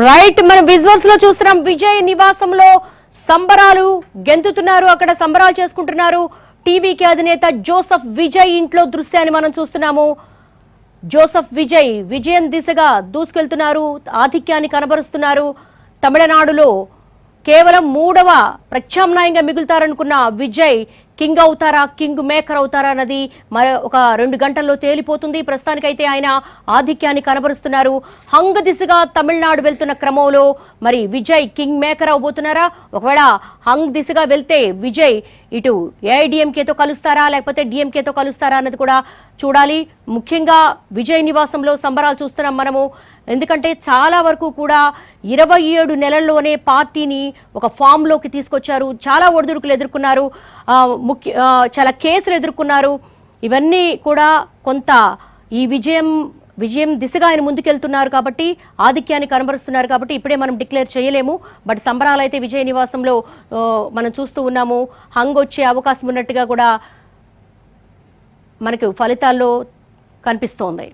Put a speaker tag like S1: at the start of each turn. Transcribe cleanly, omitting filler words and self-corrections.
S1: Right, మనం visuals లో చూస్తున్నాం. విజయ్ నివాసంలో సంబరాలు గెంతుతున్నారు, అక్కడ సంబరాలు చేసుకుంటున్నారు. టీవీకి అధినేత జోసెఫ్ విజయ్ ఇంట్లో దృశ్యాన్ని మనం చూస్తున్నాము. జోసెఫ్ విజయ్ విజయం దిశగా దూసుకెళ్తున్నారు, ఆధిక్యాన్ని కనబరుస్తున్నారు. తమిళనాడులో కేవలం 3వ ప్రత్యామ్నాయంగా మిగులుతారనుకున్న విజయ్ కింగ్ అవుతారా, కింగ్ మేకర్ అవుతారా అన్నది మరి ఒక 2 గంటల్లో తేలిపోతుంది. ప్రస్తుతానికైతే ఆయన ఆధిక్యాన్ని కనబరుస్తున్నారు. హంగ్ దిశగా తమిళనాడు వెళ్తున్న క్రమంలో మరి విజయ్ కింగ్ మేకర్ అవబోతున్నారా? ఒకవేళ హంగ్ దిశగా వెళ్తే విజయ్ ఇటు ఏఐడిఎంకేతో కలుస్తారా లేకపోతే డిఎంకేతో కలుస్తారా అన్నది కూడా చూడాలి. ముఖ్యంగా విజయ్ నివాసంలో సంబరాలు చూస్తున్నాం మనము. ఎందుకంటే చాలా వరకు కూడా 27 నెలల్లోనే పార్టీని ఒక ఫామ్లోకి తీసుకొచ్చారు. చాలా ఒడిదుడుకులు ఎదుర్కొన్నారు, చాలా కేసులు ఎదుర్కొన్నారు. ఇవన్నీ కూడా కొంత ఈ విజయం దిశగా ఆయన ముందుకెళ్తున్నారు కాబట్టి, ఆధిక్యాన్ని కనబరుస్తున్నారు కాబట్టి ఇప్పుడే మనం డిక్లేర్ చేయలేము. బట్ సంబరాలు అయితే విజయ్ నివాసంలో మనం చూస్తూ ఉన్నాము. హంగ్ వచ్చే అవకాశం ఉన్నట్టుగా కూడా మనకు ఫలితాల్లో కనిపిస్తోంది.